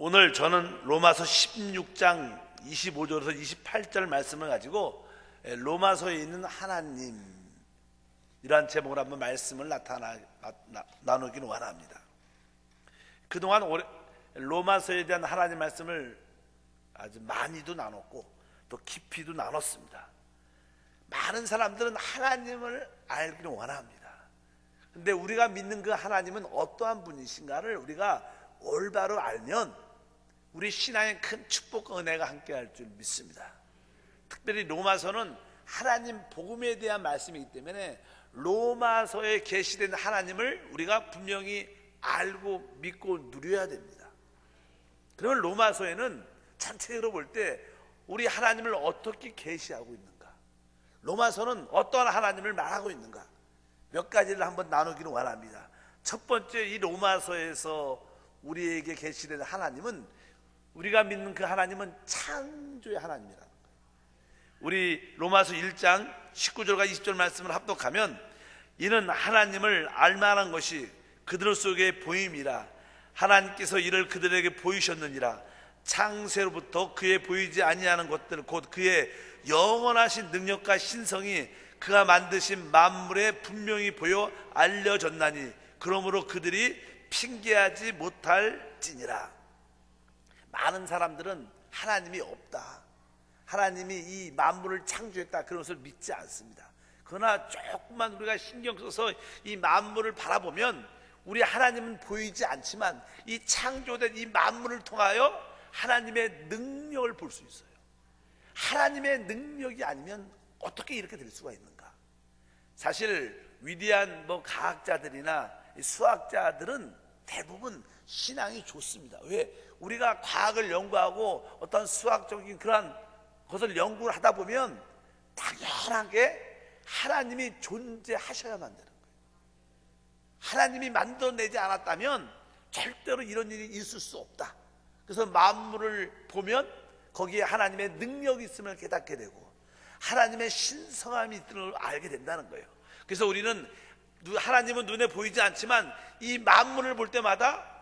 오늘 저는 로마서 16장 25절에서 28절 말씀을 가지고 로마서에 있는 하나님 이러한 제목으로 한번 말씀을 나누기는 원합니다. 그동안 로마서에 대한 하나님 말씀을 아주 많이도 나눴고 또 깊이도 나눴습니다. 많은 사람들은 하나님을 알기를 원합니다. 근데 우리가 믿는 그 하나님은 어떠한 분이신가를 우리가 올바로 알면 우리 신앙에 큰 축복과 은혜가 함께할 줄 믿습니다. 특별히 로마서는 하나님 복음에 대한 말씀이기 때문에 로마서에 계시된 하나님을 우리가 분명히 알고 믿고 누려야 됩니다. 그러면 로마서에는 전체적으로 볼 때 우리 하나님을 어떻게 계시하고 있는가, 로마서는 어떠한 하나님을 말하고 있는가, 몇 가지를 한번 나누기를 원합니다. 첫 번째, 이 로마서에서 우리에게 계시된 하나님은, 우리가 믿는 그 하나님은 창조의 하나님이라는 거예요. 우리 로마서 1장 19절과 20절 말씀을 합독하면, 이는 하나님을 알만한 것이 그들 속에 보임이라, 하나님께서 이를 그들에게 보이셨느니라. 창세로부터 그의 보이지 아니하는 것들 곧 그의 영원하신 능력과 신성이 그가 만드신 만물에 분명히 보여 알려졌나니 그러므로 그들이 핑계하지 못할지니라. 많은 사람들은 하나님이 없다, 하나님이 이 만물을 창조했다, 그런 것을 믿지 않습니다. 그러나 조금만 우리가 신경 써서 이 만물을 바라보면 우리 하나님은 보이지 않지만 이 창조된 이 만물을 통하여 하나님의 능력을 볼 수 있어요. 하나님의 능력이 아니면 어떻게 이렇게 될 수가 있는가? 사실 위대한 과학자들이나 수학자들은 대부분 신앙이 좋습니다. 왜? 우리가 과학을 연구하고 어떤 수학적인 그러한 것을 연구를 하다 보면 당연하게 하나님이 존재하셔야만 되는 거예요. 하나님이 만들어내지 않았다면 절대로 이런 일이 있을 수 없다. 그래서 만물을 보면 거기에 하나님의 능력이 있음을 깨닫게 되고 하나님의 신성함이 있음을 알게 된다는 거예요. 그래서 우리는 하나님은 눈에 보이지 않지만 이 만물을 볼 때마다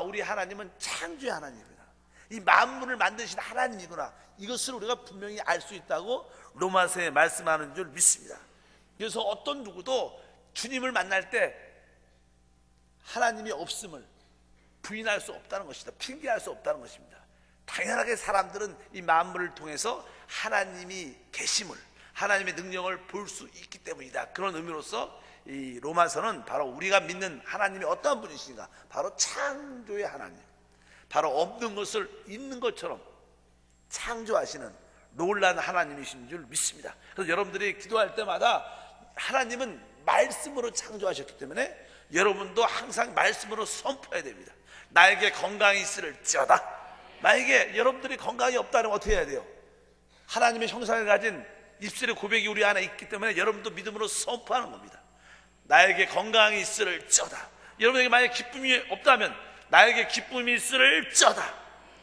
우리 하나님은 창조의 하나님이구나, 이 만물을 만드신 하나님이구나, 이것을 우리가 분명히 알 수 있다고 로마서에 말씀하는 줄 믿습니다. 그래서 어떤 누구도 주님을 만날 때 하나님이 없음을 부인할 수 없다는 것이다, 핑계할 수 없다는 것입니다. 당연하게 사람들은 이 만물을 통해서 하나님이 계심을, 하나님의 능력을 볼 수 있기 때문이다. 그런 의미로서 이 로마서는 바로 우리가 믿는 하나님이 어떠한 분이신가, 바로 창조의 하나님, 바로 없는 것을 있는 것처럼 창조하시는 놀라운 하나님이신 줄 믿습니다. 그래서 여러분들이 기도할 때마다 하나님은 말씀으로 창조하셨기 때문에 여러분도 항상 말씀으로 선포해야 됩니다. 나에게 건강이 있을지어다. 만약에 여러분들이 건강이 없다면 어떻게 해야 돼요? 하나님의 형상을 가진 입술의 고백이 우리 안에 있기 때문에 여러분도 믿음으로 선포하는 겁니다. 나에게 건강이 있을지어다. 여러분에게 만약 기쁨이 없다면 나에게 기쁨이 있을지어다.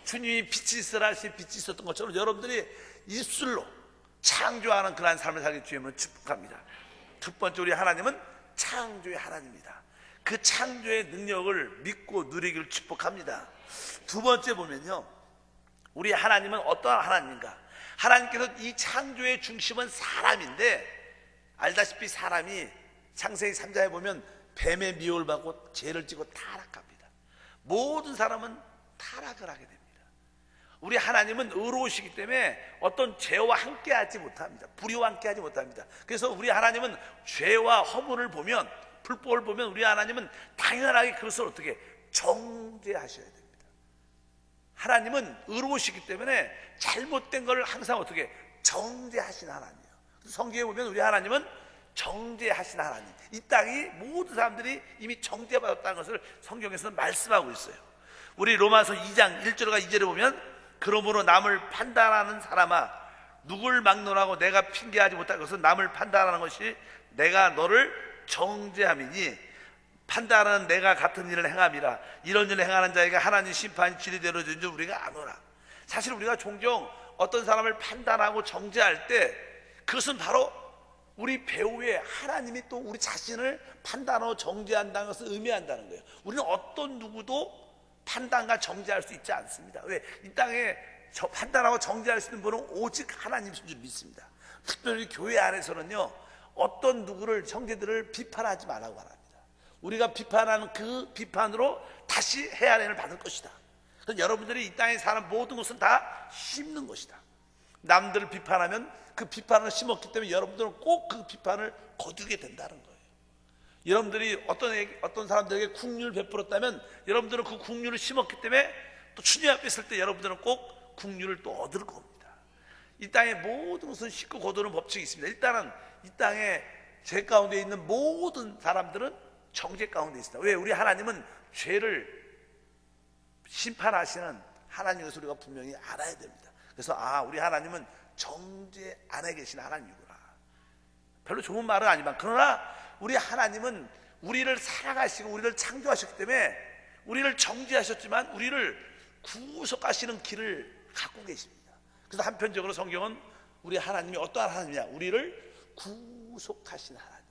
주님이 빛이 있으라 하시 빛이 있었던 것처럼 여러분들이 입술로 창조하는 그러한 삶을 살기 주님은 축복합니다. 첫 번째, 우리 하나님은 창조의 하나님입니다. 그 창조의 능력을 믿고 누리기를 축복합니다. 두 번째 보면요, 우리 하나님은 어떠한 하나님인가? 하나님께서 이 창조의 중심은 사람인데, 알다시피 사람이 창세기 3장에 보면 뱀의 미혹을 받고 죄를 지고 타락합니다. 모든 사람은 타락을 하게 됩니다. 우리 하나님은 의로우시기 때문에 어떤 죄와 함께하지 못합니다. 불의와 함께하지 못합니다. 그래서 우리 하나님은 죄와 허물을 보면, 불법을 보면 우리 하나님은 당연하게 그것을 어떻게 정죄하셔야 됩니다. 하나님은 의로우시기 때문에 잘못된 걸 항상 어떻게 정죄하신 하나님이에요. 성경에 보면 우리 하나님은 정죄하신 하나님, 이 땅이 모든 사람들이 이미 정죄받았다는 것을 성경에서는 말씀하고 있어요. 우리 로마서 2장 1절과 2절에 보면, 그러므로 남을 판단하는 사람아, 누굴 막론하고 내가 핑계하지 못할 것은 남을 판단하는 것이 내가 너를 정죄함이니 판단하는 내가 같은 일을 행함이라. 이런 일을 행하는 자에게 하나님 심판이 진리대로 준 줄 우리가 아노라. 사실 우리가 종종 어떤 사람을 판단하고 정죄할 때 그것은 바로 우리 배후에 하나님이 또 우리 자신을 판단하고 정죄한다는 것을 의미한다는 거예요. 우리는 어떤 누구도 판단과 정죄할 수 있지 않습니다. 왜? 이 땅에 판단하고 정죄할 수 있는 분은 오직 하나님이신 줄 믿습니다. 특별히 교회 안에서는요, 어떤 누구를, 형제들을 비판하지 말라고 말합니다. 우리가 비판하는 그 비판으로 다시 해안을 받을 것이다. 그래서 여러분들이 이 땅에 사는 모든 것은 다 심는 것이다. 남들을 비판하면 그 비판을 심었기 때문에 여러분들은 꼭 그 비판을 거두게 된다는 거예요. 여러분들이 어떤 사람들에게 국률을 베풀었다면 여러분들은 그 국률을 심었기 때문에 또 주님 앞에 있을 때 여러분들은 꼭 국률을 또 얻을 겁니다. 이 땅의 모든 것은 씻고 거두는 법칙이 있습니다. 일단은 이 땅에 죄 가운데 있는 모든 사람들은 정죄 가운데 있습니다. 왜? 우리 하나님은 죄를 심판하시는 하나님에서 우리가 분명히 알아야 됩니다. 그래서 우리 하나님은 정죄 안에 계신 하나님이구나. 별로 좋은 말은 아니지만, 그러나 우리 하나님은 우리를 사랑하시고 우리를 창조하셨기 때문에 우리를 정죄하셨지만 우리를 구속하시는 길을 갖고 계십니다. 그래서 한편적으로 성경은 우리 하나님이 어떠한 하나님이냐, 우리를 구속하신 하나님.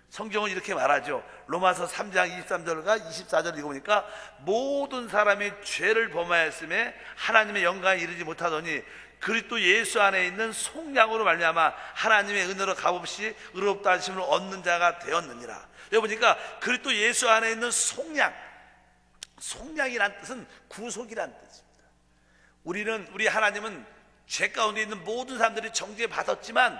성경은 이렇게 말하죠. 로마서 3장 23절과 24절 읽어보니까 모든 사람이 죄를 범하였음에 하나님의 영광에 이르지 못하더니 그리스도 예수 안에 있는 속량으로 말미암아 하나님의 은혜로 값없이 의롭다 하심을 얻는 자가 되었느니라. 여기 보니까 그리스도 예수 안에 있는 속량, 속량이란 뜻은 구속이란 뜻입니다. 우리 하나님은 죄 가운데 있는 모든 사람들이 정죄받았지만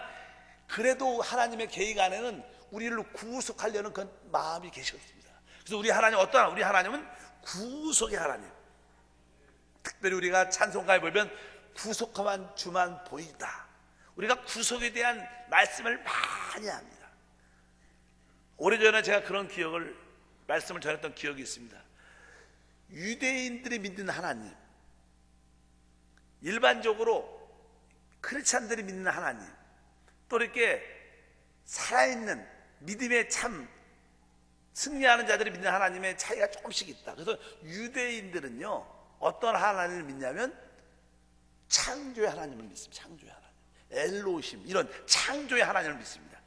그래도 하나님의 계획 안에는 우리를 구속하려는 그 마음이 계셨습니다. 그래서 우리 하나님은 구속의 하나님. 특별히 우리가 찬송가에 보면 구속함한 주만 보이다. 우리가 구속에 대한 말씀을 많이 합니다. 오래전에 제가 그런 말씀을 전했던 기억이 있습니다. 유대인들이 믿는 하나님, 일반적으로 크리스찬들이 믿는 하나님, 또 이렇게 살아있는 믿음의 참 승리하는 자들이 믿는 하나님의 차이가 조금씩 있다. 그래서 유대인들은요, 어떤 하나님을 믿냐면 창조의 하나님을 믿습니다. 창조의 하나님, 엘로힘, 이런 창조의 하나님을 믿습니다.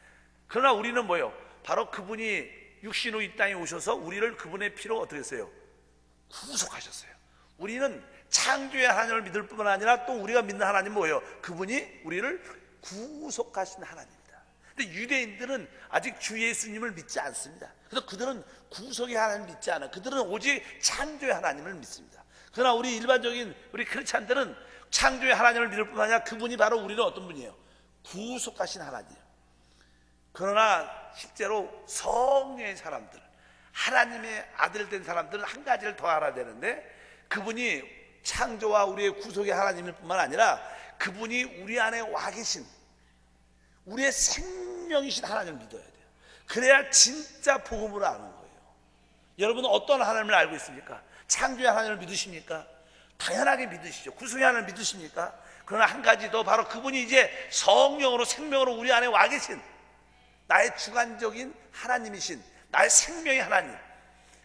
그러나 우리는 뭐예요? 바로 그분이 육신으로 이 땅에 오셔서 우리를 그분의 피로 어떻게 했어요? 구속하셨어요. 우리는 창조의 하나님을 믿을 뿐만 아니라 또 우리가 믿는 하나님은 뭐예요? 그분이 우리를 구속하신 하나님입니다. 근데 유대인들은 아직 주 예수님을 믿지 않습니다. 그래서 그들은 구속의 하나님을 믿지 않아요. 그들은 오직 창조의 하나님을 믿습니다. 그러나 우리 일반적인 우리 크리스찬들은 창조의 하나님을 믿을 뿐만 아니라 그분이 바로 우리는 어떤 분이에요? 구속하신 하나님이에요. 그러나 실제로 성령의 사람들, 하나님의 아들 된 사람들은 한 가지를 더 알아야 되는데, 그분이 창조와 우리의 구속의 하나님일 뿐만 아니라 그분이 우리 안에 와 계신 우리의 생명이신 하나님을 믿어야 돼요. 그래야 진짜 복음으로 아는 거예요. 여러분은 어떤 하나님을 알고 있습니까? 창조의 하나님을 믿으십니까? 당연하게 믿으시죠. 구속의 하나님을 믿으십니까? 그러나 한 가지 더, 바로 그분이 이제 성령으로 생명으로 우리 안에 와 계신 나의 주관적인 하나님이신 나의 생명의 하나님,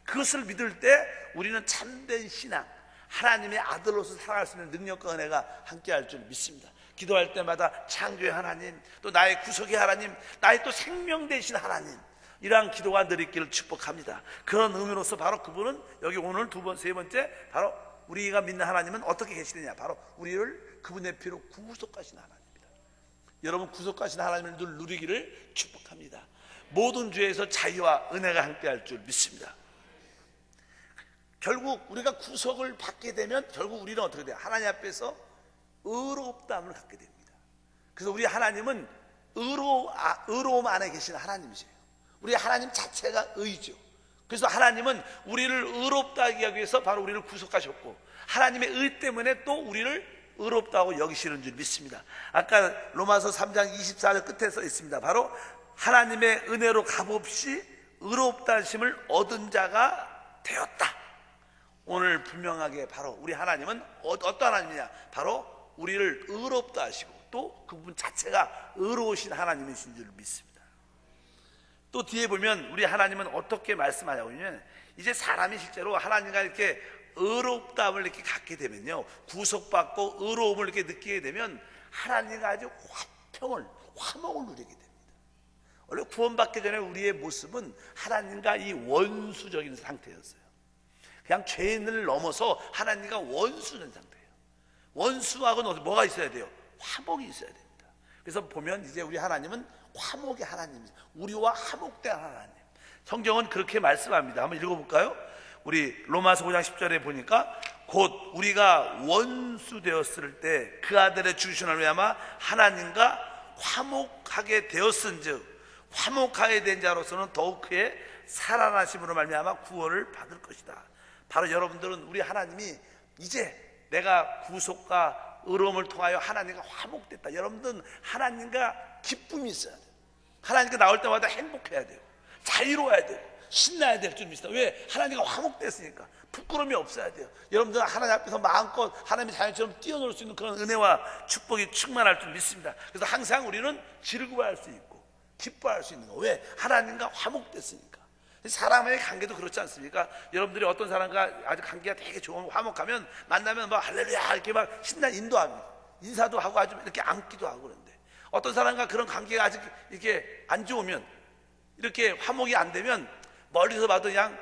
그것을 믿을 때 우리는 참된 신앙, 하나님의 아들로서 살아갈 수 있는 능력과 은혜가 함께할 줄 믿습니다. 기도할 때마다 창조의 하나님, 또 나의 구속의 하나님, 나의 또 생명 되신 하나님, 이러한 기도가 늘 있기를 축복합니다. 그런 의미로서 바로 그분은 여기 오늘 세 번째, 바로 우리가 믿는 하나님은 어떻게 계시느냐, 바로 우리를 그분의 피로 구속하신 하나님입니다. 여러분, 구속하신 하나님을 늘 누리기를 축복합니다. 모든 죄에서 자유와 은혜가 함께할 줄 믿습니다. 결국 우리가 구속을 받게 되면 결국 우리는 어떻게 돼요? 하나님 앞에서 의롭다함을 갖게 됩니다. 그래서 우리 하나님은 의로움 안에 계신 하나님이세요. 우리 하나님 자체가 의죠. 그래서 하나님은 우리를 의롭다 하기 위해서 바로 우리를 구속하셨고, 하나님의 의 때문에 또 우리를 의롭다고 여기시는 줄 믿습니다. 아까 로마서 3장 24절 끝에 써 있습니다. 바로 하나님의 은혜로 값없이 의롭다 하심을 얻은 자가 되었다. 오늘 분명하게 바로 우리 하나님은 어떤 하나님이냐, 바로 우리를 의롭다 하시고 또 그분 자체가 의로우신 하나님이신 줄 믿습니다. 또 뒤에 보면 우리 하나님은 어떻게 말씀하냐고 하면, 이제 사람이 실제로 하나님과 이렇게 의롭다함을 이렇게 갖게 되면요, 구속받고 의로움을 이렇게 느끼게 되면 하나님과 아주 화목을 누리게 됩니다. 원래 구원받기 전에 우리의 모습은 하나님과 이 원수적인 상태였어요. 그냥 죄인을 넘어서 하나님과 원수된 상태예요. 원수하고는 뭐가 있어야 돼요? 화목이 있어야 됩니다. 그래서 보면 이제 우리 하나님은 화목의 하나님입니다. 우리와 화목된 하나님. 성경은 그렇게 말씀합니다. 한번 읽어볼까요? 우리 로마서 5장 10절에 보니까 곧 우리가 원수 되었을 때 그 아들의 죽으심으로 말미암아 하나님과 화목하게 되었은즉 화목하게 된 자로서는 더욱 그의 살아나심으로 말미암아 구원을 받을 것이다. 바로 여러분들은 우리 하나님이 이제 내가 구속과 의로움을 통하여 하나님과 화목됐다. 여러분들은 하나님과 기쁨이 있어야 돼요. 하나님께 나올 때마다 행복해야 돼요. 자유로워야 돼요. 신나야 될 줄 믿습니다. 왜? 하나님과 화목됐으니까. 부끄러움이 없어야 돼요. 여러분들 하나님 앞에서 마음껏 하나님의 자녀처럼 뛰어놀 수 있는 그런 은혜와 축복이 충만할 줄 믿습니다. 그래서 항상 우리는 즐거워할 수 있고 기뻐할 수 있는 거. 왜? 하나님과 화목됐으니까. 사람의 관계도 그렇지 않습니까? 여러분들이 어떤 사람과 아주 관계가 되게 좋은 화목하면 만나면 막 할렐루야 이렇게 막 신나 인도합니다. 인사도 하고 아주 이렇게 안기도 하고 그런데 어떤 사람과 그런 관계가 아직 이렇게 안 좋으면 이렇게 화목이 안 되면 멀리서 봐도 그냥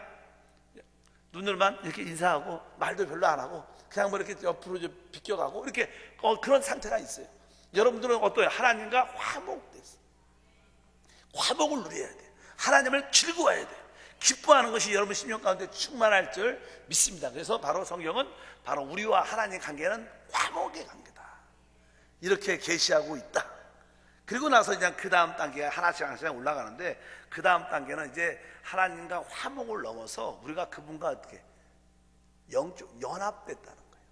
눈을만 이렇게 인사하고 말도 별로 안 하고 그냥 뭐 이렇게 옆으로 비껴가고 이렇게 그런 상태가 있어요. 여러분들은 어떠해요? 하나님과 화목됐어. 화목을 누려야 돼요. 하나님을 즐거워해야 돼요. 기뻐하는 것이 여러분 심령 가운데 충만할 줄 믿습니다. 그래서 바로 성경은 바로 우리와 하나님의 관계는 화목의 관계다 이렇게 계시하고 있다. 그리고 나서 이제 그 다음 단계가 하나씩 올라가는데 그 다음 단계는 이제 하나님과 화목을 넘어서 우리가 그분과 어떻게 영적 연합됐다는 거예요.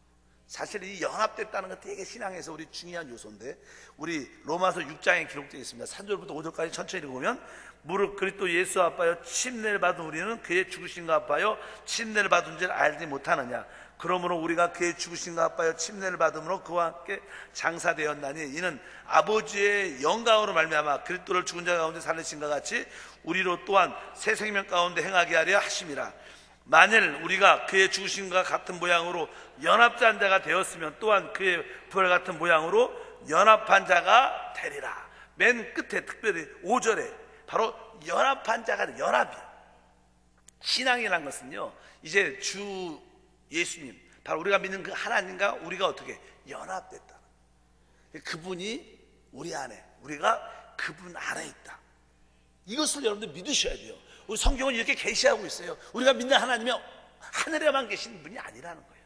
사실 이 연합됐다는 건 되게 신앙에서 우리 중요한 요소인데 우리 로마서 6장에 기록되어 있습니다. 3절부터 5절까지 천천히 읽어보면 무릇 그리스도 예수 아파요 침례를 받은 우리는 그의 죽으심과 아파요 침례를 받은 줄 알지 못하느냐. 그러므로 우리가 그의 죽으심과 아파요 침례를 받음으로 그와 함께 장사되었나니 이는 아버지의 영광으로 말미암아 그리스도를 죽은 자 가운데 살리신과 같이 우리로 또한 새 생명 가운데 행하게 하려 하심이라. 만일 우리가 그의 죽으심과 같은 모양으로 연합한 자가 되었으면 또한 그의 부활 같은 모양으로 연합한 자가 되리라. 맨 끝에 특별히 5절에 바로 연합한 자가 연합이야. 신앙이라는 것은요 이제 주 예수님 바로 우리가 믿는 그 하나님과 우리가 어떻게 연합됐다. 그분이 우리 안에 우리가 그분 안에 있다. 이것을 여러분들 믿으셔야 돼요. 우리 성경은 이렇게 계시하고 있어요. 우리가 믿는 하나님이 하늘에만 계신 분이 아니라는 거예요.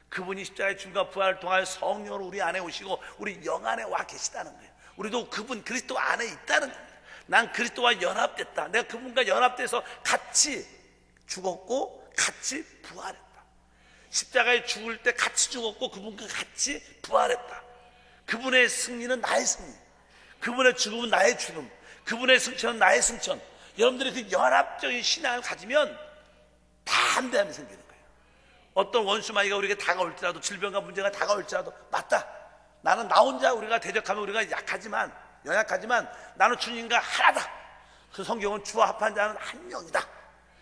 그분이 십자가의 죽음과 부활을 통하여 성령으로 우리 안에 오시고 우리 영 안에 와 계시다는 거예요. 우리도 그분 그리스도 안에 있다는 거예요. 난 그리스도와 연합됐다. 내가 그분과 연합돼서 같이 죽었고 같이 부활했다. 십자가에 죽을 때 같이 죽었고 그분과 같이 부활했다. 그분의 승리는 나의 승리, 그분의 죽음은 나의 죽음, 그분의 승천은 나의 승천. 여러분들이 그 연합적인 신앙을 가지면 다 함대함이 생기는 거예요. 어떤 원수마귀가 우리에게 다가올지라도 질병과 문제가 다가올지라도 맞다. 나는 나 혼자 우리가 대적하면 우리가 약하지만 연약하지만 나는 주님과 하나다. 그 성경은 주와 합한 자는 한 명이다.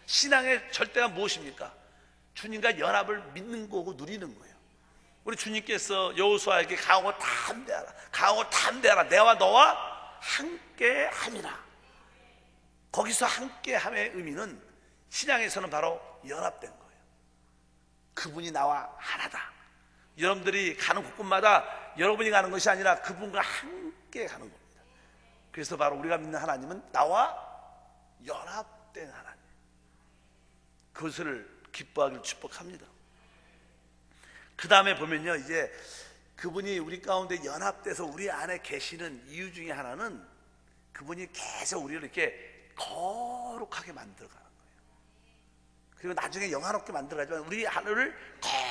신앙의 절대가 무엇입니까? 주님과 연합을 믿는 거고 누리는 거예요. 우리 주님께서 여호수아에게 강하고 담대하라, 강하고 담대하라, 내와 너와 함께 함이라. 거기서 함께 함의 의미는 신앙에서는 바로 연합된 거예요. 그분이 나와 하나다. 여러분들이 가는 곳곳마다 여러분이 가는 것이 아니라 그분과 함께 가는 겁니다. 그래서 바로 우리가 믿는 하나님은 나와 연합된 하나님, 그것을 기뻐하기를 축복합니다. 그 다음에 보면요, 이제 그분이 우리 가운데 연합돼서 우리 안에 계시는 이유 중에 하나는 그분이 계속 우리를 이렇게 거룩하게 만들어가는 거예요. 그리고 나중에 영화롭게 만들어가지만 우리 하늘을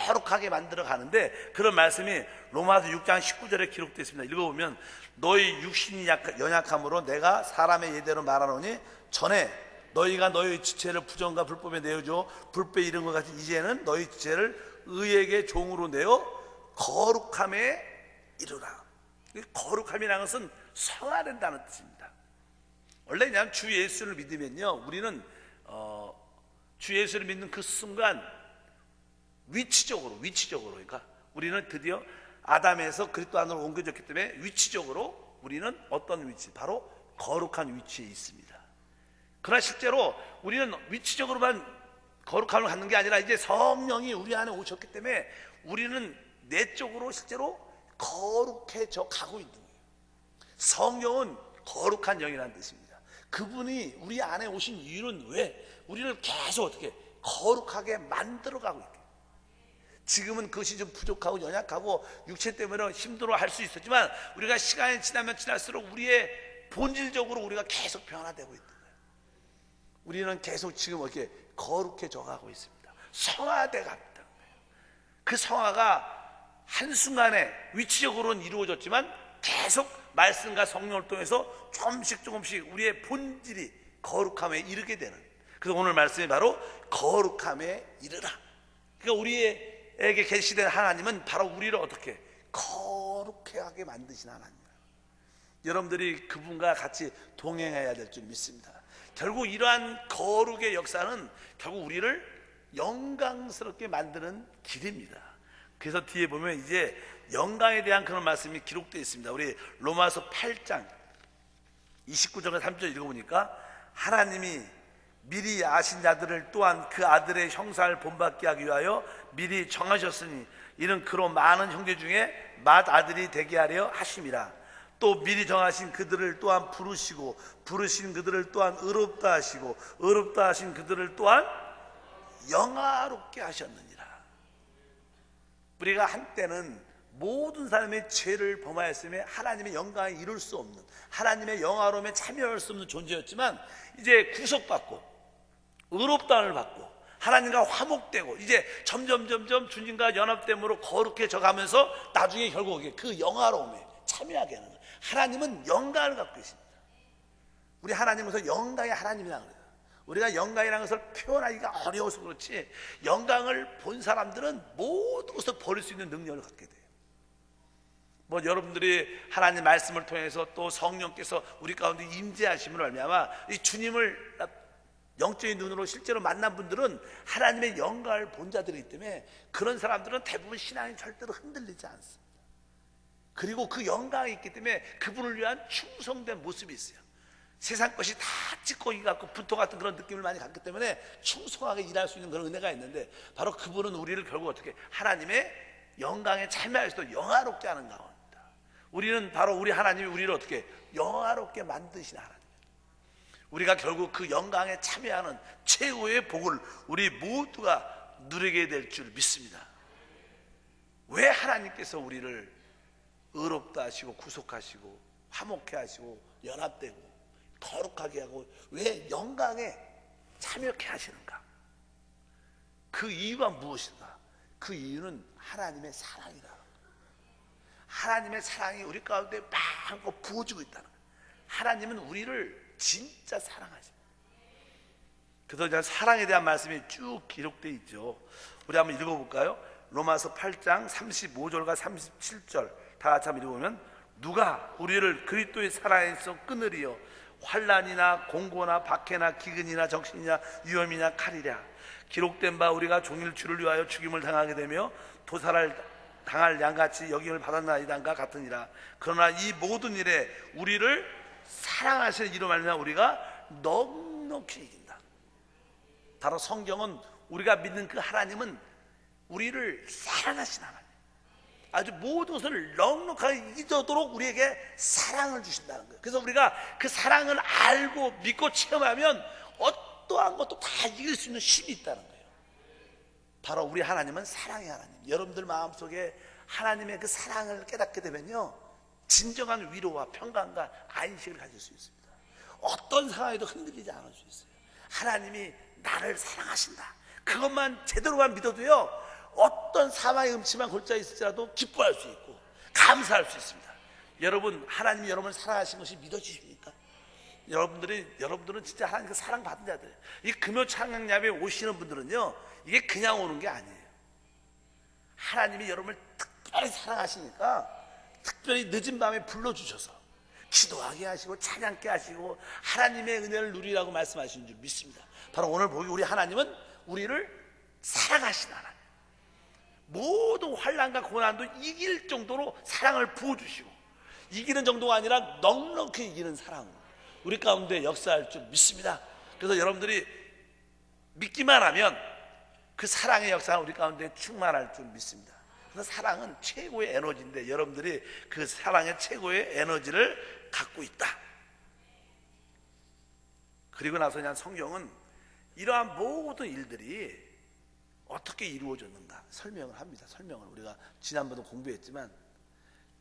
거룩하게 만들어가는데 그런 말씀이 로마서 6장 19절에 기록되어 있습니다. 읽어보면 너희 육신이 연약함으로 내가 사람의 예대로 말하노니 전에 너희가 너희 지체를 부정과 불법에 내어줘 불법에 이른 것 같이 이제는 너희 지체를 의에게 종으로 내어 거룩함에 이르라. 거룩함이라는 것은 성화된다는 뜻입니다. 원래 그냥 주 예수를 믿으면요 우리는 주 예수를 믿는 그 순간 위치적으로 그러니까 우리는 드디어 아담에서 그리스도 안으로 옮겨졌기 때문에 위치적으로 우리는 어떤 위치? 바로 거룩한 위치에 있습니다. 그러나 실제로 우리는 위치적으로만 거룩함을 갖는 게 아니라 이제 성령이 우리 안에 오셨기 때문에 우리는 내적으로 실제로 거룩해져 가고 있는 거예요. 성령은 거룩한 영이라는 뜻입니다. 그분이 우리 안에 오신 이유는 왜? 우리를 계속 어떻게 거룩하게 만들어가고 있게. 지금은 그것이 좀 부족하고 연약하고 육체 때문에 힘들어 할 수 있었지만 우리가 시간이 지나면 지날수록 우리의 본질적으로 우리가 계속 변화되고 있는 거예요. 우리는 계속 지금 이렇게 거룩해져 가고 있습니다. 성화돼 갑니다. 그 성화가 한순간에 위치적으로는 이루어졌지만 계속 말씀과 성령을 통해서 조금씩 우리의 본질이 거룩함에 이르게 되는, 그래서 오늘 말씀이 바로 거룩함에 이르라. 그러니까 우리에게 계시된 하나님은 바로 우리를 어떻게 거룩하게 하게 만드신 하나님이에요. 여러분들이 그분과 같이 동행해야 될 줄 믿습니다. 결국 이러한 거룩의 역사는 결국 우리를 영광스럽게 만드는 길입니다. 그래서 뒤에 보면 이제 영광에 대한 그런 말씀이 기록되어 있습니다. 우리 로마서 8장 29절과 30절 읽어보니까 하나님이 미리 아신 자들을 또한 그 아들의 형상을 본받게 하기 위하여 미리 정하셨으니 이는 그로 많은 형제 중에 맏아들이 되게 하려 하심이라. 또 미리 정하신 그들을 또한 부르시고 부르신 그들을 또한 의롭다 하시고 의롭다 하신 그들을 또한 영화롭게 하셨느니라. 우리가 한때는 모든 사람의 죄를 범하였음에 하나님의 영광에 이룰 수 없는, 하나님의 영화로움에 참여할 수 없는 존재였지만 이제 구속받고 의롭다함을 받고 하나님과 화목되고 이제 점점 주님과 연합됨으로 거룩해져 가면서 나중에 결국 그 영화로움에 참여하게 하는 거예요. 하나님은 영광을 갖고 계십니다. 우리 하나님은 영광의 하나님이라는 거예요. 우리가 영광이라는 것을 표현하기가 어려워서 그렇지 영광을 본 사람들은 모든 것을 버릴 수 있는 능력을 갖게 돼요. 뭐 여러분들이 하나님 말씀을 통해서 또 성령께서 우리 가운데 임재하심을 말미암아 이 주님을 영적인 눈으로 실제로 만난 분들은 하나님의 영광을 본 자들이기 때문에 그런 사람들은 대부분 신앙이 절대로 흔들리지 않습니다. 그리고 그 영광이 있기 때문에 그분을 위한 충성된 모습이 있어요. 세상 것이 다 찌꺼기 같고 분토 같은 그런 느낌을 많이 갖기 때문에 충성하게 일할 수 있는 그런 은혜가 있는데 바로 그분은 우리를 결국 어떻게 하나님의 영광에 참여할 수도 영화롭게 하는 가운데 우리는 바로 우리 하나님이 우리를 어떻게 영화롭게 만드신 하나님, 우리가 결국 그 영광에 참여하는 최고의 복을 우리 모두가 누리게 될 줄 믿습니다. 왜 하나님께서 우리를 의롭다 하시고 구속하시고 화목해 하시고 연합되고 거룩하게 하고 왜 영광에 참여케 하시는가? 그 이유가 무엇인가? 그 이유는 하나님의 사랑이다. 하나님의 사랑이 우리 가운데 마음껏 부어지고 있다는 거예요. 하나님은 우리를 진짜 사랑하십니다. 그래서 사랑에 대한 말씀이 쭉 기록되어 있죠. 우리 한번 읽어볼까요? 로마서 8장 35절과 37절 다 같이 한번 읽어보면 누가 우리를 그리스도의 사랑에서 끊으리요? 환난이나 공고나 박해나 기근이나 정신이나 위험이나 칼이랴. 기록된 바 우리가 종일 주를 위하여 죽임을 당하게 되며 도살을 당할 양같이 여김을 받았나이다가 같으니라. 그러나 이 모든 일에 우리를 사랑하시는 이로 말미암아 우리가 넉넉히 이긴다. 바로 성경은 우리가 믿는 그 하나님은 우리를 사랑하신 하나님, 아주 모든 것을 넉넉하게 이기도록 우리에게 사랑을 주신다는 거예요. 그래서 우리가 그 사랑을 알고 믿고 체험하면 어떠한 것도 다 이길 수 있는 힘이 있다는 거예요. 바로 우리 하나님은 사랑의 하나님. 여러분들 마음속에 하나님의 그 사랑을 깨닫게 되면요 진정한 위로와 평강과 안식을 가질 수 있습니다. 어떤 상황에도 흔들리지 않을 수 있어요. 하나님이 나를 사랑하신다, 그것만 제대로만 믿어도요 어떤 사망의 음침한 골짜기에 있을지라도 기뻐할 수 있고 감사할 수 있습니다. 여러분, 하나님이 여러분을 사랑하신 것이 믿어지십니까? 여러분들은 진짜 하나님 그 사랑 받은 자들이에요. 이 금요 찬양 예배에 오시는 분들은요 이게 그냥 오는 게 아니에요. 하나님이 여러분을 특별히 사랑하시니까 특별히 늦은 밤에 불러주셔서 기도하게 하시고 찬양케 하시고 하나님의 은혜를 누리라고 말씀하시는 줄 믿습니다. 바로 오늘 보기 우리 하나님은 우리를 사랑하시는 하나님, 모든 환난과 고난도 이길 정도로 사랑을 부어주시고 이기는 정도가 아니라 넉넉히 이기는 사랑 우리 가운데 역사할 줄 믿습니다. 그래서 여러분들이 믿기만 하면 그 사랑의 역사는 우리 가운데 충만할 줄 믿습니다. 그래서 사랑은 최고의 에너지인데 여러분들이 그 사랑의 최고의 에너지를 갖고 있다. 그리고 나서 그냥 성경은 이러한 모든 일들이 어떻게 이루어졌는가 설명을 합니다. 설명을 우리가 지난번도 공부했지만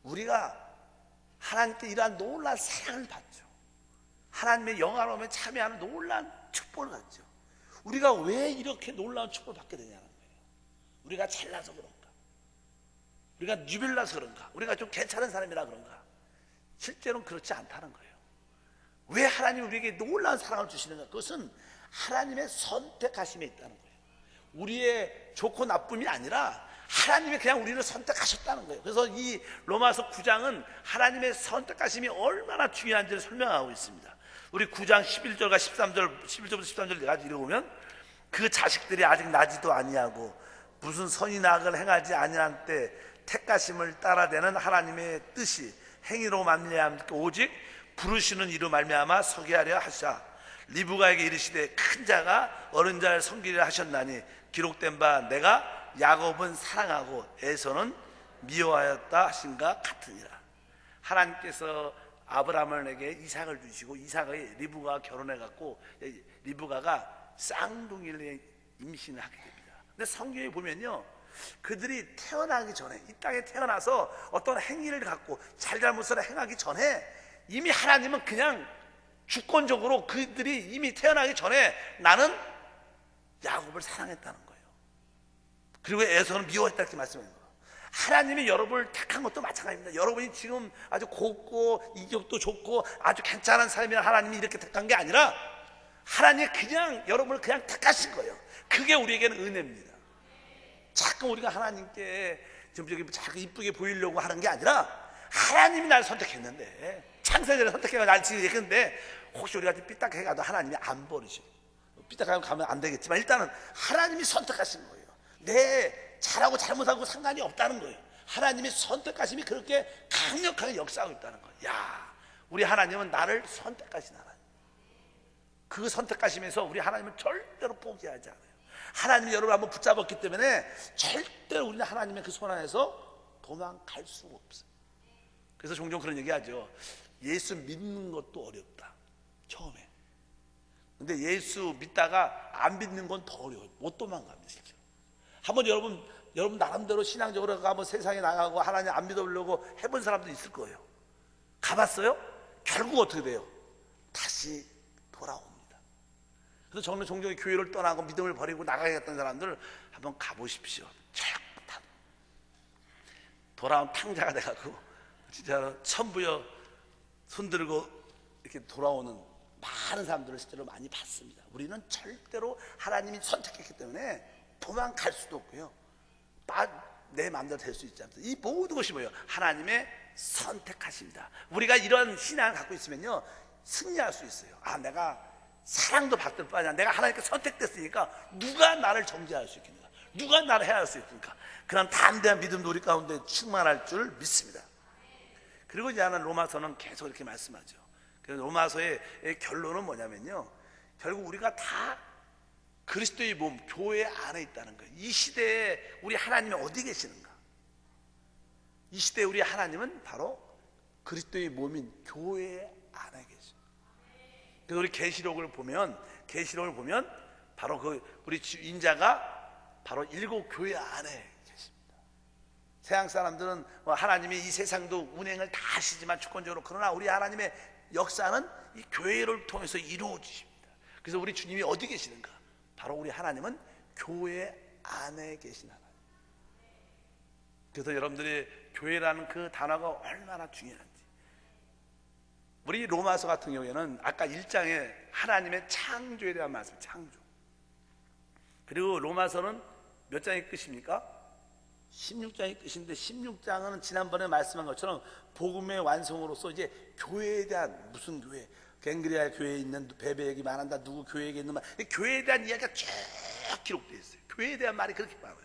우리가 하나님께 이러한 놀라운 사랑을 받죠. 하나님의 영화로움에 참여하는 놀라운 축복을 받죠. 우리가 왜 이렇게 놀라운 축복을 받게 되냐는 거예요. 우리가 잘나서 그런가? 우리가 뉴빌라서 그런가? 우리가 좀 괜찮은 사람이라 그런가? 실제로는 그렇지 않다는 거예요. 왜 하나님이 우리에게 놀라운 사랑을 주시는가? 그것은 하나님의 선택하심에 있다는 거예요. 우리의 좋고 나쁨이 아니라 하나님이 그냥 우리를 선택하셨다는 거예요. 그래서 이 로마서 9장은 하나님의 선택하심이 얼마나 중요한지를 설명하고 있습니다. 우리 9장 11절과 13절, 11절부터 13절까지 읽어보면 그 자식들이 아직 나지도 아니하고 무슨 선이나 악을 행하지 아니한 때 택하심을 따라대는 하나님의 뜻이 행위로 말미암아 오직 부르시는 이로 말미암아 서게 하려 하사 리브가에게 이르시되 큰 자가 어린 자를 섬기려 하셨나니 기록된 바 내가 야곱은 사랑하고 에서는 미워하였다 하신가 같으니라. 하나님께서 아브라함에게 이삭을 주시고 이삭의 리브가와 결혼해갖고 리브가가 쌍둥이를 임신을 하게 됩니다. 근데 성경에 보면요, 그들이 태어나기 전에 이 땅에 태어나서 어떤 행위를 갖고 잘잘못을 행하기 전에 이미 하나님은 그냥 주권적으로 그들이 이미 태어나기 전에 나는 야곱을 사랑했다는 거예요. 그리고 에서는 미워했다 이렇게 말씀하는 거예요. 하나님이 여러분을 택한 것도 마찬가지입니다. 여러분이 지금 아주 곱고 인격도 좋고 아주 괜찮은 삶이라 하나님이 이렇게 택한 게 아니라 하나님이 그냥 여러분을 그냥 택하신 거예요. 그게 우리에게는 은혜입니다. 자꾸 우리가 하나님께 좀 저기 자꾸 이쁘게 보이려고 하는 게 아니라 하나님이 나를 선택했는데 창세전에 선택해서 나를 지으셨는데 혹시 우리가 삐딱해가도 하나님이 안 버리셔. 삐딱하면 안 되겠지만 일단은 하나님이 선택하신 거예요. 내 잘하고 잘못하고 상관이 없다는 거예요. 하나님의 선택하심이 그렇게 강력하게 역사하고 있다는 거예요. 야, 우리 하나님은 나를 선택하신 하나님. 그 선택하심에서 우리 하나님은 절대로 포기하지 않아요. 하나님이 여러분을 한번 붙잡았기 때문에 절대로 우리는 하나님의 그 손 안에서 도망갈 수가 없어요. 그래서 종종 그런 얘기하죠. 예수 믿는 것도 어렵다 처음에. 근데 예수 믿다가 안 믿는 건 더 어려워요. 못 도망갑니다. 실제로. 한번 여러분 나름대로 신앙적으로 한번 세상에 나가고 하나님 안 믿어보려고 해본 사람도 있을 거예요. 가봤어요? 결국 어떻게 돼요? 다시 돌아옵니다. 그래서 저는 종종 교회를 떠나고 믿음을 버리고 나가겠다는 사람들 한번 가보십시오. 돌아온 탕자가 돼가지고 진짜 천부여 손들고 이렇게 돌아오는 많은 사람들을 실제로 많이 봤습니다. 우리는 절대로 하나님이 선택했기 때문에 도망갈 수도 없고요. 내 마음대로 될 수 있지 않습니다. 이 모든 것이 뭐예요? 하나님의 선택하십니다. 우리가 이런 신앙을 갖고 있으면요, 승리할 수 있어요. 아, 내가 사랑도 받을 뿐 아니라 내가 하나님께 선택됐으니까 누가 나를 정죄할 수 있겠는가? 누가 나를 해할 수 있습니까? 그런 담대한 믿음도 우리 가운데 충만할 줄 믿습니다. 그리고 이제 하나 로마서는 계속 이렇게 말씀하죠. 그래서 로마서의 결론은 뭐냐면요, 결국 우리가 다 그리스도의 몸, 교회 안에 있다는 거예요. 이 시대에 우리 하나님이 어디 계시는가? 이 시대에 우리 하나님은 바로 그리스도의 몸인 교회 안에 계십니다. 그래서 우리 계시록을 보면 바로 그 우리 인자가 바로 7 교회 안에 계십니다. 세상 사람들은 하나님이 이 세상도 운행을 다 하시지만 주권적으로, 그러나 우리 하나님의 역사는 이 교회를 통해서 이루어지십니다. 그래서 우리 주님이 어디 계시는가? 바로 우리 하나님은 교회 안에 계신 하나님. 그래서 여러분들이 교회라는 그 단어가 얼마나 중요한지, 우리 로마서 같은 경우에는 아까 1장에 하나님의 창조에 대한 말씀, 창조. 그리고 로마서는 몇 장이 끝입니까? 16장이 끝인데 16장은 지난번에 말씀한 것처럼 복음의 완성으로서 이제 교회에 대한, 무슨 교회, 갱그리아 교회에 있는 베베에게 말한다, 누구 교회에 있는 말, 교회에 대한 이야기가 쭉 기록되어 있어요. 교회에 대한 말이 그렇게 많아요.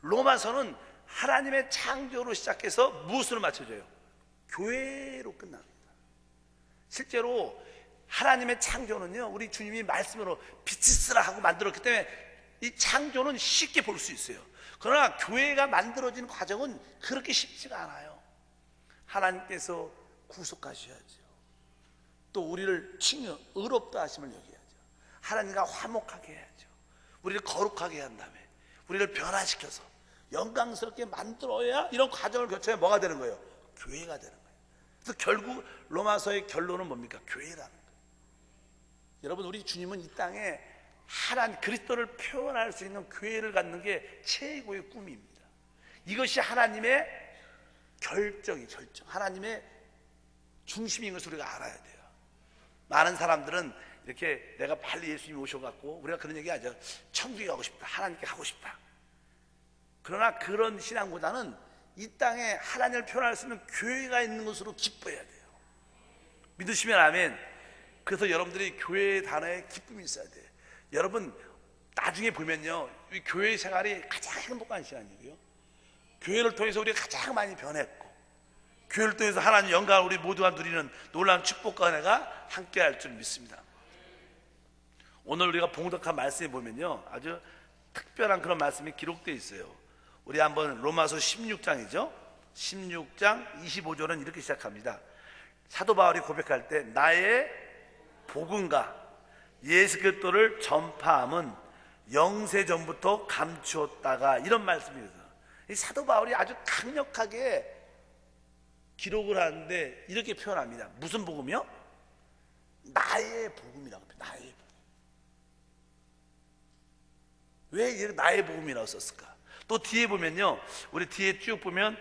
로마서는 하나님의 창조로 시작해서 무엇으로 맞춰져요? 교회로 끝납니다. 실제로 하나님의 창조는요, 우리 주님이 말씀으로 빛이 쓰라 하고 만들었기 때문에 이 창조는 쉽게 볼 수 있어요. 그러나 교회가 만들어진 과정은 그렇게 쉽지가 않아요. 하나님께서 구속하셔야죠. 또 우리를 칭여 의롭다 하심을 여겨야죠. 하나님과 화목하게 해야죠. 우리를 거룩하게 한 다음에 우리를 변화시켜서 영광스럽게 만들어야 이런 과정을 거쳐야 뭐가 되는 거예요? 교회가 되는 거예요. 그래서 결국 로마서의 결론은 뭡니까? 교회라는 거예요. 여러분, 우리 주님은 이 땅에 하나님 그리스도를 표현할 수 있는 교회를 갖는 게 최고의 꿈입니다. 이것이 하나님의 결정, 하나님의 중심인 것을 우리가 알아야 돼요. 많은 사람들은 이렇게 내가 빨리 예수님이 오셔갖고 우리가 그런 얘기 하죠. 천국에 가고 싶다, 하나님께 가고 싶다. 그러나 그런 신앙보다는 이 땅에 하나님을 표현할 수 있는 교회가 있는 것으로 기뻐해야 돼요. 믿으시면 아멘. 그래서 여러분들이 교회의 단어에 기쁨이 있어야 돼요. 여러분, 나중에 보면요, 이 교회 생활이 가장 행복한 시간이고요, 교회를 통해서 우리가 가장 많이 변했고, 교회를 통해서 하나님 영광을 우리 모두가 누리는 놀라운 축복과 은혜가 함께 할 줄 믿습니다. 오늘 우리가 봉독한 말씀에 보면요, 아주 특별한 그런 말씀이 기록되어 있어요. 우리 한번 로마서 16장이죠 16장 25절은 이렇게 시작합니다. 사도 바울이 고백할 때 나의 복음과 예수 그리스도를 전파함은 영세 전부터 감추었다가, 이런 말씀이에요. 이 사도 바울이 아주 강력하게 기록을 하는데 이렇게 표현합니다. 무슨 복음이요? 나의 복음이라고 해요. 나의 복음. 왜 이렇게 나의 복음이라고 썼을까? 또 뒤에 보면요, 우리 뒤에 쭉 보면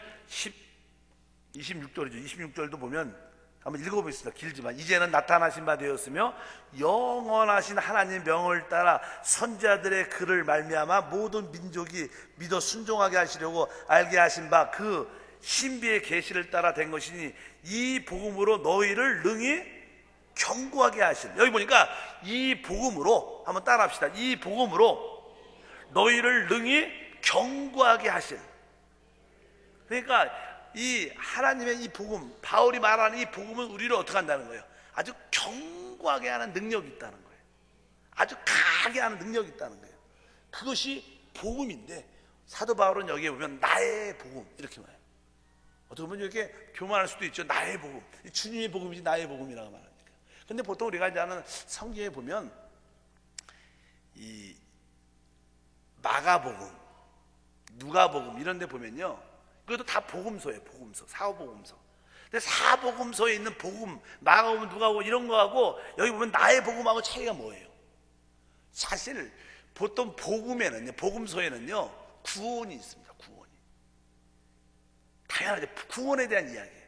26절이죠 26절도 보면 한번 읽어보겠습니다. 길지만 이제는 나타나신 바 되었으며 영원하신 하나님의 명을 따라 선지자들의 글을 말미암아 모든 민족이 믿어 순종하게 하시려고 알게 하신 바 그 신비의 계시를 따라 된 것이니 이 복음으로 너희를 능히 견고하게 하실. 여기 보니까 이 복음으로, 한번 따라 합시다. 이 복음으로 너희를 능히 견고하게 하실. 그러니까 이 하나님의 이 복음, 바울이 말하는 이 복음은 우리를 어떻게 한다는 거예요? 아주 견고하게 하는 능력이 있다는 거예요. 아주 강하게 하는 능력이 있다는 거예요. 그것이 복음인데, 사도 바울은 여기에 보면 나의 복음 이렇게 말해요. 어떻게 보면 이렇게 교만할 수도 있죠. 나의 복음, 주님의 복음이지 나의 복음이라고 말하니까. 근데 보통 우리가 이제 하는 성경에 보면 이 마가복음, 누가복음 이런 데 보면요, 그것도 다 복음서예요. 복음서, 사복음서. 근데 사복음서에 있는 복음, 마가복음, 누가복음 이런 거하고 여기 보면 나의 복음하고 차이가 뭐예요? 사실 보통 복음에는요, 복음서에는요, 구원이 있습니다. 구원이. 당연하죠. 구원에 대한 이야기예요.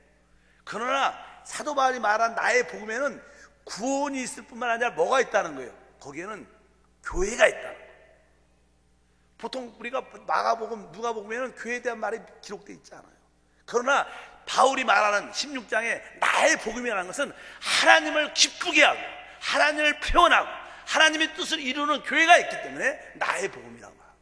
그러나 사도 바울이 말한 나의 복음에는 구원이 있을 뿐만 아니라 뭐가 있다는 거예요? 거기에는 교회가 있다는 거예요. 보통 우리가 마가복음, 누가복음에는 교회에 대한 말이 기록되어 있지 않아요. 그러나 바울이 말하는 16장에 나의 복음이라는 것은 하나님을 기쁘게 하고 하나님을 표현하고 하나님의 뜻을 이루는 교회가 있기 때문에 나의 복음이라고 말합니다.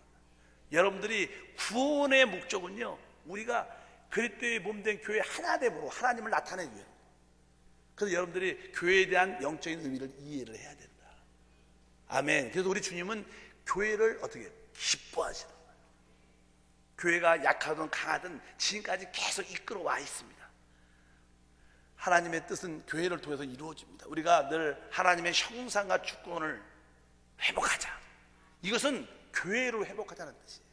여러분들이 구원의 목적은요, 우리가 그리스도의 몸된 교회 하나됨으로 하나님을 나타내기 위해. 그래서 여러분들이 교회에 대한 영적인 의미를 이해를 해야 된다. 아멘. 그래서 우리 주님은 교회를 어떻게 해요? 기뻐하시는 거예요. 교회가 약하든 강하든 지금까지 계속 이끌어와 있습니다. 하나님의 뜻은 교회를 통해서 이루어집니다. 우리가 늘 하나님의 형상과 주권을 회복하자. 이것은 교회로 회복하자는 뜻이에요.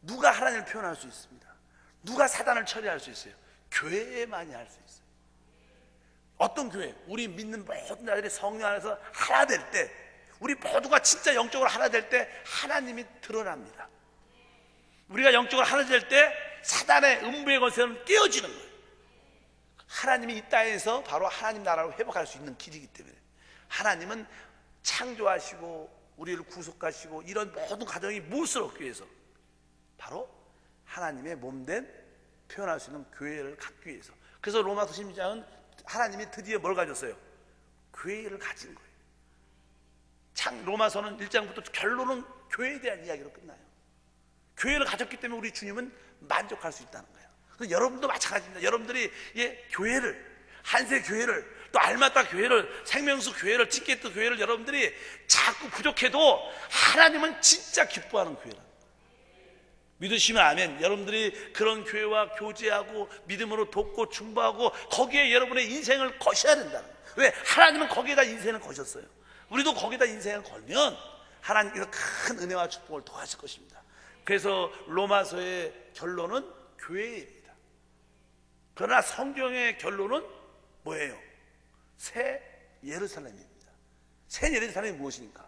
누가 하나님을 표현할 수 있습니다. 누가 사단을 처리할 수 있어요? 교회만이 할 수 있어요. 어떤 교회? 우리 믿는 모든 자들이 성령 안에서 하나 될 때, 우리 모두가 진짜 영적으로 하나 될 때 하나님이 드러납니다. 우리가 영적으로 하나 될 때 사단의 음부의 권세는 깨어지는 거예요. 하나님이 이 땅에서 바로 하나님 나라로 회복할 수 있는 길이기 때문에, 하나님은 창조하시고 우리를 구속하시고 이런 모든 과정이 무엇을 얻기 위해서? 바로 하나님의 몸된 표현할 수 있는 교회를 갖기 위해서. 그래서 로마서 16장은 하나님이 드디어 뭘 가졌어요? 교회를 가진 거예요. 로마서는 1장부터 결론은 교회에 대한 이야기로 끝나요. 교회를 가졌기 때문에 우리 주님은 만족할 수 있다는 거예요. 그래서 여러분도 마찬가지입니다. 여러분들이 교회를, 한세 교회를 또 알마다 교회를, 생명수 교회를, 티켓트 교회를 여러분들이 자꾸 부족해도 하나님은 진짜 기뻐하는 교회라. 믿으시면 아멘. 여러분들이 그런 교회와 교제하고 믿음으로 돕고 중보하고 거기에 여러분의 인생을 거셔야 된다는 거예요. 왜? 하나님은 거기에다 인생을 거셨어요. 우리도 거기다 인생을 걸면 하나님께서 큰 은혜와 축복을 더하실 것입니다. 그래서 로마서의 결론은 교회입니다. 그러나 성경의 결론은 뭐예요? 새 예루살렘입니다. 새 예루살렘이 무엇입니까?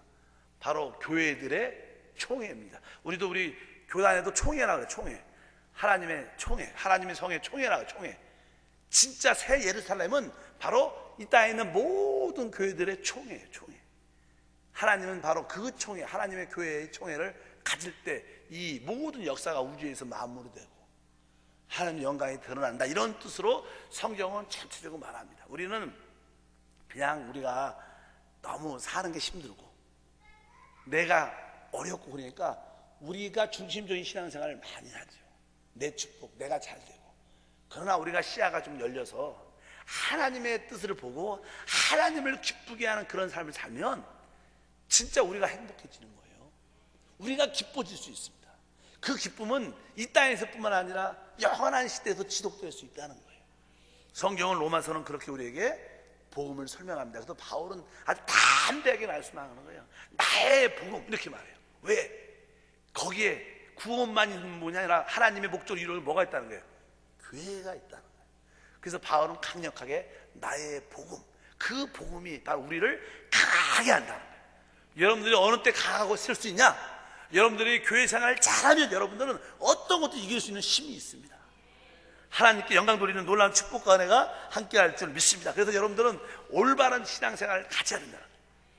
바로 교회들의 총회입니다. 우리도 우리 교단에도 총회라고 그래요. 총회. 하나님의 총회, 하나님의 성의 총회라고 해요. 총회. 진짜 새 예루살렘은 바로 이 땅에 있는 모든 교회들의 총회예요. 총회. 하나님은 바로 그 총회, 하나님의 교회의 총회를 가질 때 이 모든 역사가 우주에서 만물이 되고 하나님의 영광이 드러난다, 이런 뜻으로 성경은 전체적으로 말합니다. 우리는 그냥 우리가 너무 사는 게 힘들고 내가 어렵고 그러니까 우리가 중심적인 신앙생활을 많이 하죠. 내 축복, 내가 잘 되고. 그러나 우리가 시야가 좀 열려서 하나님의 뜻을 보고 하나님을 기쁘게 하는 그런 삶을 살면 진짜 우리가 행복해지는 거예요. 우리가 기뻐질 수 있습니다. 그 기쁨은 이 땅에서 뿐만 아니라 영원한 시대에서 지속될 수 있다는 거예요. 성경은 로마서는 그렇게 우리에게 복음을 설명합니다. 그래서 바울은 아주 담대하게 말씀하는 거예요. 나의 복음, 이렇게 말해요. 왜? 거기에 구원만 있는 분이 아니라 하나님의 목적을 이루는 뭐가 있다는 거예요? 교회가 있다는 거예요. 그래서 바울은 강력하게 나의 복음, 그 복음이 바로 우리를 강하게 한다는 거예요. 여러분들이 어느 때 강하고 쓸 수 있냐? 여러분들이 교회 생활을 잘하면 여러분들은 어떤 것도 이길 수 있는 힘이 있습니다. 하나님께 영광 돌리는 놀라운 축복과 은혜가 함께 할 줄 믿습니다. 그래서 여러분들은 올바른 신앙생활을 가져야 된다.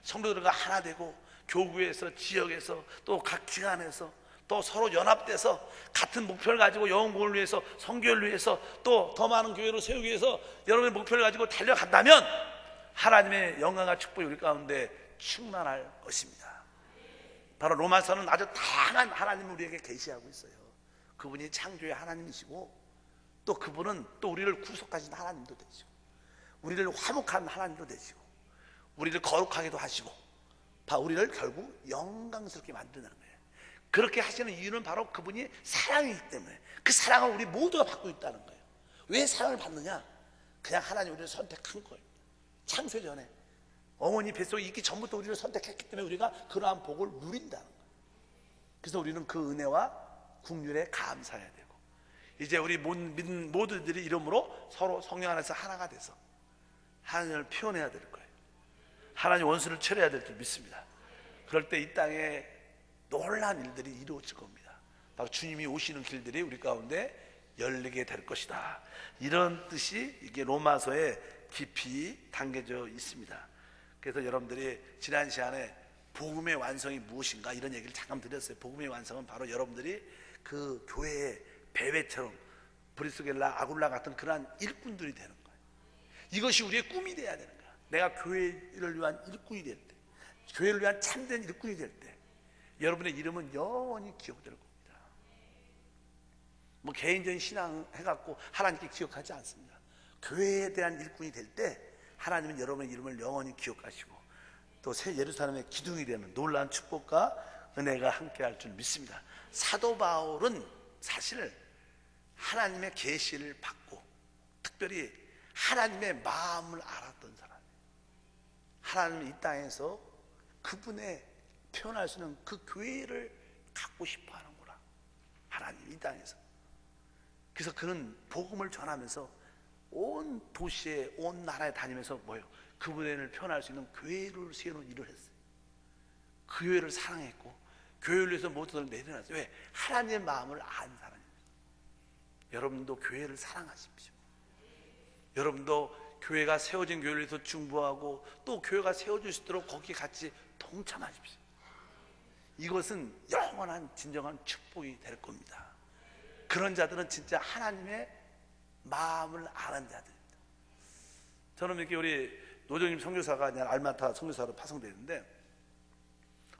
성도들과 하나 되고 교구에서, 지역에서, 또 각 기관에서 또 서로 연합돼서 같은 목표를 가지고 영혼을 위해서, 성교를 위해서, 또 더 많은 교회를 세우기 위해서 여러분의 목표를 가지고 달려간다면 하나님의 영광과 축복이 우리 가운데 충만할 것입니다. 바로 로마서는 아주 다양한 하나님을 우리에게 계시하고 있어요. 그분이 창조의 하나님이시고 또 그분은 또 우리를 구속하신 하나님도 되시고 우리를 화목한 하나님도 되시고 우리를 거룩하게도 하시고 우리를 결국 영광스럽게 만드는 거예요. 그렇게 하시는 이유는 바로 그분이 사랑이기 때문에 그 사랑을 우리 모두가 받고 있다는 거예요. 왜 사랑을 받느냐? 그냥 하나님 우리를 선택한 거예요. 창세 전에 어머니 뱃속에 있기 전부터 우리를 선택했기 때문에 우리가 그러한 복을 누린다는 거예요. 그래서 우리는 그 은혜와 긍휼에 감사해야 되고 이제 우리 믿는 모두들이 이름으로 서로 성령 안에서 하나가 돼서 하나님을 표현해야 될 거예요. 하나님 원수를 철회해야 될 줄 믿습니다. 그럴 때 이 땅에 놀라운 일들이 이루어질 겁니다. 바로 주님이 오시는 길들이 우리 가운데 열리게 될 것이다. 이런 뜻이 이게 로마서에 깊이 담겨져 있습니다. 그래서 여러분들이 지난 시간에 복음의 완성이 무엇인가 이런 얘기를 잠깐 드렸어요. 복음의 완성은 바로 여러분들이 그 교회의 베베처럼 브리스겔라, 아굴라 같은 그러한 일꾼들이 되는 거예요. 이것이 우리의 꿈이 돼야 되는 거야. 내가 교회를 위한 일꾼이 될 때, 교회를 위한 참된 일꾼이 될 때 여러분의 이름은 영원히 기억될 겁니다. 뭐 개인적인 신앙 해갖고 하나님께 기억하지 않습니다. 교회에 대한 일꾼이 될 때 하나님은 여러분의 이름을 영원히 기억하시고 또 새 예루살렘의 기둥이 되는 놀라운 축복과 은혜가 함께할 줄 믿습니다. 사도 바울은 사실 하나님의 계시를 받고 특별히 하나님의 마음을 알았던 사람이에요. 하나님은 이 땅에서 그분의 표현할 수 있는 그 교회를 갖고 싶어 하는구나. 하나님 이 땅에서. 그래서 그는 복음을 전하면서 온 도시에, 온 나라에 다니면서 뭐예요? 그분을 표현할 수 있는 교회를 세우는 일을 했어요. 그 교회를 사랑했고 교회를 위해서 모두를 내려놨어요. 왜? 하나님의 마음을 안 사람입니다. 여러분도 교회를 사랑하십시오. 여러분도 교회가 세워진 교회를 위해서 중보하고 또 교회가 세워질 수 있도록 거기에 같이 동참하십시오. 이것은 영원한 진정한 축복이 될 겁니다. 그런 자들은 진짜 하나님의 마음을 아는 자들입니다. 저는 이렇게 우리 노정임 선교사가 그냥 알마타 선교사로 파송되는데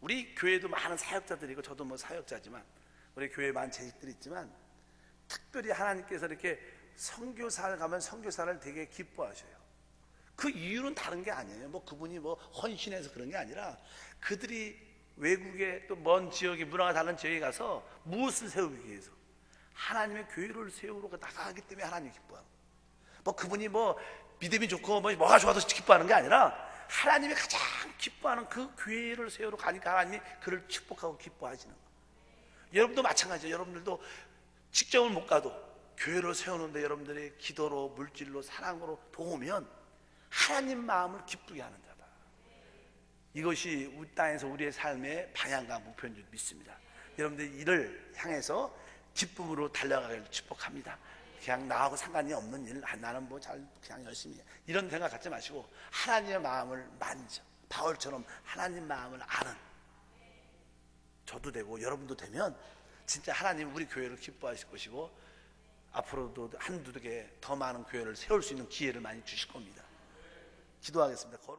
우리 교회도 많은 사역자들이고 저도 뭐 사역자지만 우리 교회에 많은 재직들이 있지만 특별히 하나님께서 이렇게 선교사를 가면 선교사를 되게 기뻐하셔요. 그 이유는 다른 게 아니에요. 뭐 그분이 뭐 헌신해서 그런 게 아니라 그들이 외국에 또 먼 지역에 문화가 다른 지역에 가서 무엇을 세우기 위해서 하나님의 교회를 세우러 나가기 때문에 하나님이 기뻐하는 거예요. 뭐 그분이 뭐 믿음이 좋고 뭐가 좋아서 기뻐하는 게 아니라 하나님이 가장 기뻐하는 그 교회를 세우러 가니까 하나님이 그를 축복하고 기뻐하시는 거예요. 여러분도 마찬가지예요. 여러분들도 직장을 못 가도 교회를 세우는데 여러분들이 기도로 물질로 사랑으로 도우면 하나님 마음을 기쁘게 하는 자다. 이것이 우리 땅에서 우리의 삶의 방향과 목표인 줄 믿습니다. 여러분들 이를 향해서 기쁨으로 달려가길 축복합니다. 그냥 나하고 상관이 없는 일, 나는 뭐 잘 그냥 열심히 해. 이런 생각 갖지 마시고 하나님의 마음을 만져. 바울처럼 하나님 마음을 아는 저도 되고 여러분도 되면 진짜 하나님 우리 교회를 기뻐하실 것이고 앞으로도 한두 개 더 많은 교회를 세울 수 있는 기회를 많이 주실 겁니다. 기도하겠습니다.